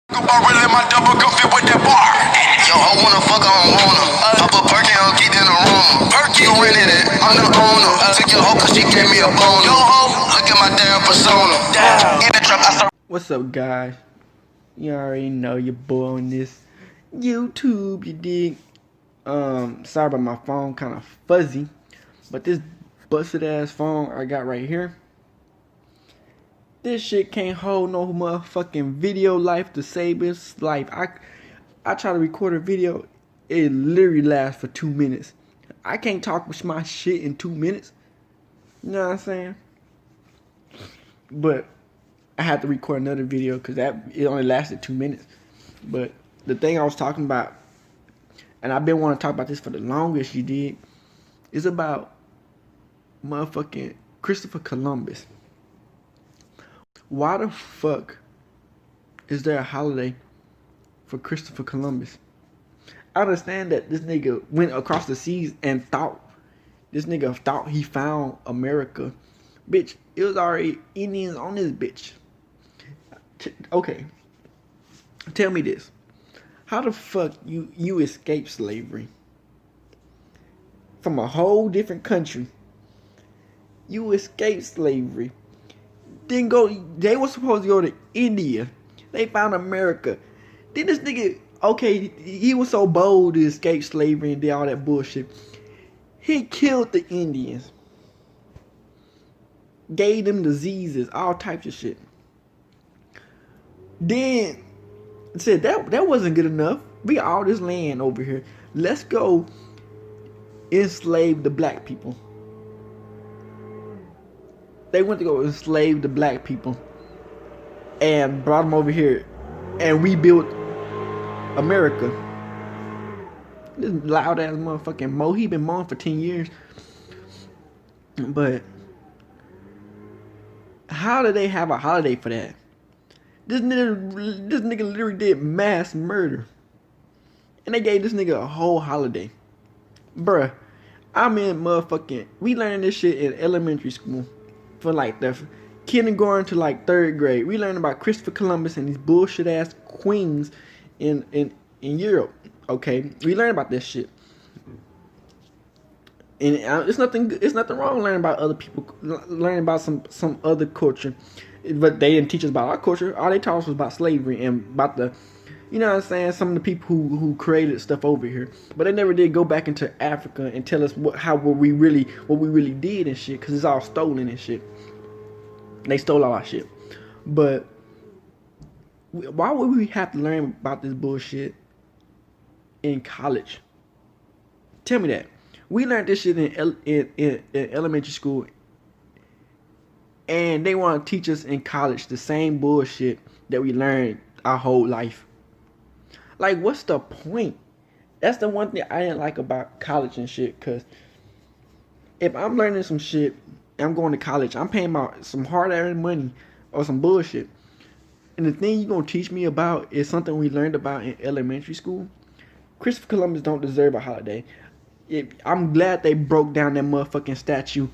Really my double goofy with that bar. Yo, I wanna fuck, I don't wanna. Pop a perky, I'll get in the room. Perky, you rented it, I'm the owner. Took your hoe cause she gave me a bone. Yo, hoe, look at my damn persona. In the trap, I start. What's up, guys? You already know your boy on this YouTube, you dig? Sorry about my phone, kind of fuzzy, but this busted ass phone I got right here, this shit can't hold no motherfucking video life to save its life. I try to record a video, it literally lasts for 2 minutes. I can't talk with my shit in 2 minutes. You know what I'm saying? But I had to record another video because it only lasted 2 minutes. But the thing I was talking about, and I've been wanting to talk about this for the longest, you did, is about motherfucking Christopher Columbus. Why the fuck is there a holiday for Christopher Columbus? I understand that this nigga went across the seas and thought he found America. Bitch, it was already Indians on this bitch. Okay, tell me this. How the fuck you escape slavery from a whole different country? You escape slavery. Then they were supposed to go to India. They found America. Then this nigga, okay, he was so bold to escape slavery and did all that bullshit. He killed the Indians. Gave them diseases, all types of shit. Then said that wasn't good enough. We got all this land over here. Let's go enslave the black people. They went to go enslave the black people and brought them over here and rebuilt America. This loud ass motherfucking Mo, he been mowing for 10 years. But how do they have a holiday for that? This nigga literally did mass murder. And they gave this nigga a whole holiday. Bruh, I'm in motherfucking, we learned this shit in elementary school. For like the kindergarten to like 3rd grade. We learned about Christopher Columbus and these bullshit ass queens in Europe. Okay, we learned about this shit. And it's nothing wrong learning about other people, learning about some other culture. But they didn't teach us about our culture. All they taught us was about slavery and about the, you know what I'm saying, some of the people who created stuff over here. But they never did go back into Africa and tell us what we really did and shit, because it's all stolen and shit. They stole all our shit. But why would we have to learn about this bullshit in college? Tell me that. We learned this shit in elementary school, and they want to teach us in college the same bullshit that we learned our whole life. Like, what's the point? That's the one thing I didn't like about college and shit. Because if I'm learning some shit, I'm going to college, I'm paying some hard-earned money or some bullshit, and the thing you're going to teach me about is something we learned about in elementary school. Christopher Columbus don't deserve a holiday. I'm glad they broke down that motherfucking statue.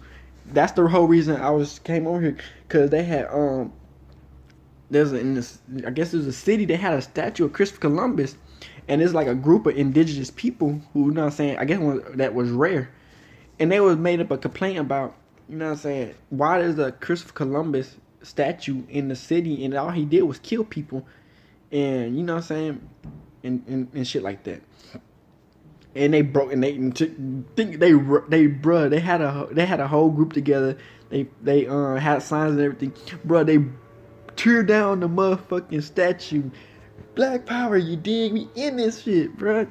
That's the whole reason I came over here. Because they had, I guess there's a city that had a statue of Christopher Columbus, and it's like a group of indigenous people who, you know what I'm saying, I guess that was rare, and they was made up a complaint about, you know what I'm saying, why there's a Christopher Columbus statue in the city, and all he did was kill people, and you know what I'm saying, and shit like that. And they broke, and they had a whole group together. They had signs and everything, bro. They tear down the motherfucking statue. Black power, you dig? We in this shit, bruh.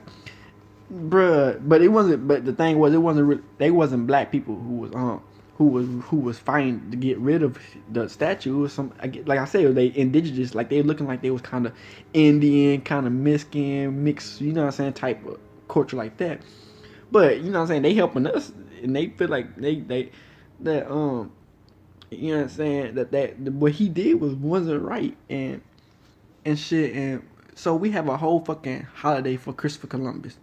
But it wasn't. But the thing was, it wasn't. They wasn't black people who was fighting to get rid of the statue. It was some, like I said, they indigenous. Like they looking like they was kind of Indian, kind of Mexican, mixed. You know what I'm saying? Type of culture like that. But you know what I'm saying? They helping us, and they feel like that you know what I'm saying, that what he did wasn't right and shit. And so we have a whole fucking holiday for Christopher Columbus.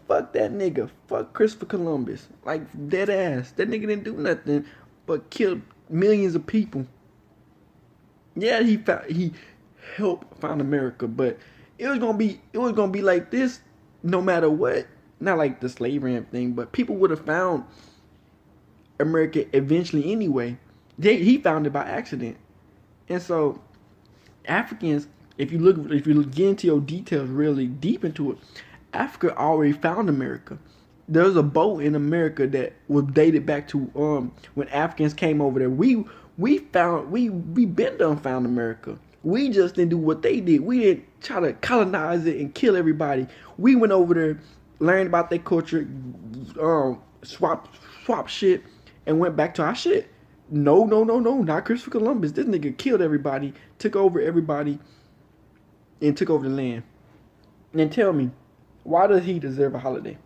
Fuck that nigga. Fuck Christopher Columbus. Like, dead ass. That nigga didn't do nothing but kill millions of people. Yeah, he helped found America, but it was gonna be like this no matter what. Not like the slavery and thing, but people would have found America eventually anyway. He found it by accident, and so Africans, if you get into your details really deep into it, Africa already found America. There's a boat in America that was dated back to when Africans came over there. We been done found America. We just didn't do what they did. We didn't try to colonize it and kill everybody. We went over there, learned about their culture, swap shit, and went back to our shit. No, not Christopher Columbus. This nigga killed everybody, took over everybody, and took over the land. And then tell me, why does he deserve a holiday?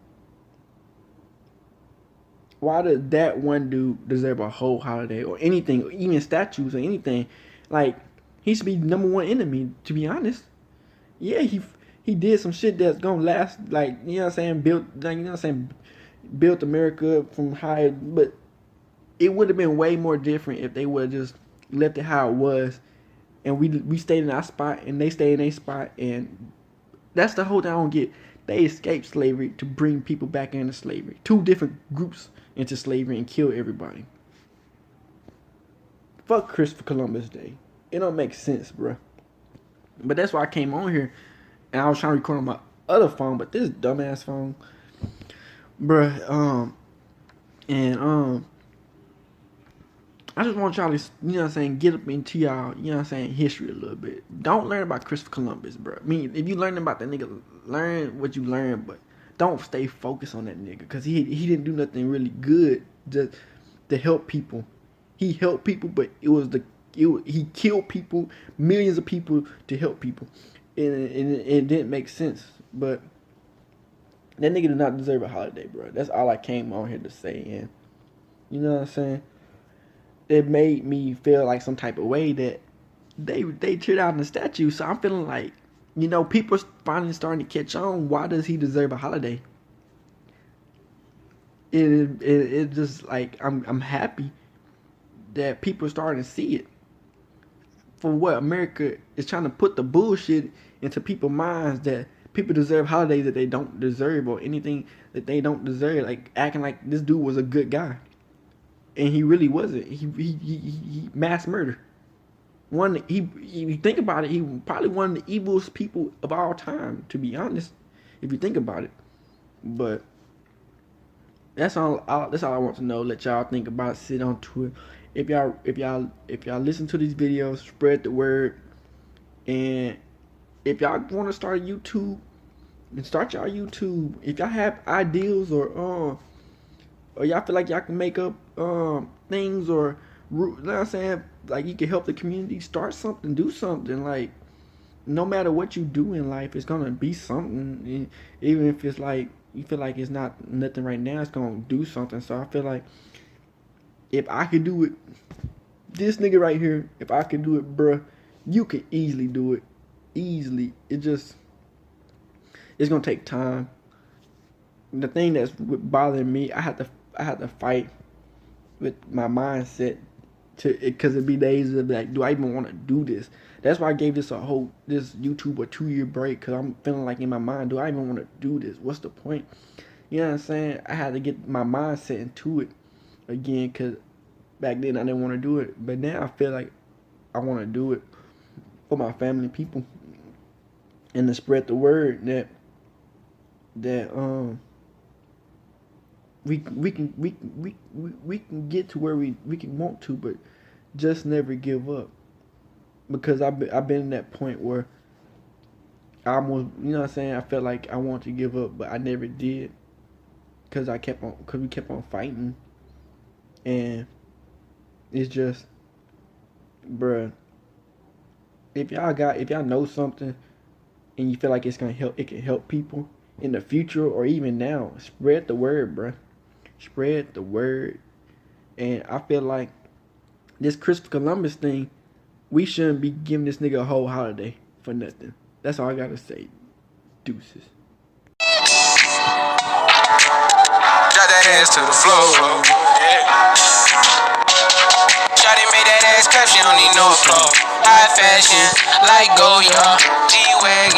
Why does that one dude deserve a whole holiday or anything, even statues or anything? Like, he should be number one enemy, to be honest. Yeah, he did some shit that's gonna last, like, you know what I'm saying, built America up from high, but it would have been way more different if they would have just left it how it was, and we stayed in our spot and they stayed in their spot, and that's the whole thing I don't get. They escaped slavery to bring people back into slavery. Two different groups into slavery and kill everybody. Fuck Christopher Columbus Day. It don't make sense, bro. But that's why I came on here, and I was trying to record on my other phone, but this dumbass phone, bruh, I just want y'all to, you know what I'm saying, get up into y'all, you know what I'm saying, history a little bit. Don't learn about Christopher Columbus, bro. I mean, if you learn about that nigga, learn what you learn, but don't stay focused on that nigga, because he didn't do nothing really good just to help people. He helped people, but he killed people, millions of people to help people. And it didn't make sense. But that nigga did not deserve a holiday, bro. That's all I came on here to say. And you know what I'm saying? It made me feel like some type of way that they cheered out in the statue. So I'm feeling like, you know, people finally starting to catch on. Why does he deserve a holiday? It just like I'm happy that people are starting to see it. For what America is trying to put the bullshit into people's minds that people deserve holidays that they don't deserve or anything that they don't deserve, like acting like this dude was a good guy. And he really wasn't. He mass murder. You think about it, he probably one of the evilest people of all time, to be honest, if you think about it. But that's all I want to know. Let y'all think about it, sit on to it. If y'all listen to these videos, spread the word. And if y'all want to start a YouTube, then start y'all YouTube. If y'all have ideals or y'all feel like y'all can make up things, or you know what I'm saying, like you can help the community, start something, do something. Like, no matter what you do in life, it's gonna be something. Even if it's like you feel like it's not nothing right now, it's gonna do something. So I feel like if I could do it, this nigga right here, if I could do it, bruh, you could easily do it. Easily. It's gonna take time. The thing that's bothering me, I had to fight with my mindset because it'd be days of like, do I even want to do this? That's why I gave this YouTube a 2-year break, because I'm feeling like in my mind, do I even want to do this? What's the point? You know what I'm saying? I had to get my mindset into it again, because back then I didn't want to do it, but now I feel like I want to do it for my family, people, and to spread the word that we can get to where we can want to, but just never give up. Because I've been in that point where I almost, you know what I'm saying, I felt like I wanted to give up, but I never did, because we kept on fighting. And it's just, bruh, if y'all know something and you feel like it can help people in the future or even now, spread the word, bruh. Spread the word. And I feel like this Christopher Columbus thing, we shouldn't be giving this nigga a whole holiday for nothing. That's all I gotta say. Deuces. Drop that ass to the floor. Yeah. Shawty made that ass clap, she don't need no applause. high fashion, like Goya, G-Wagon.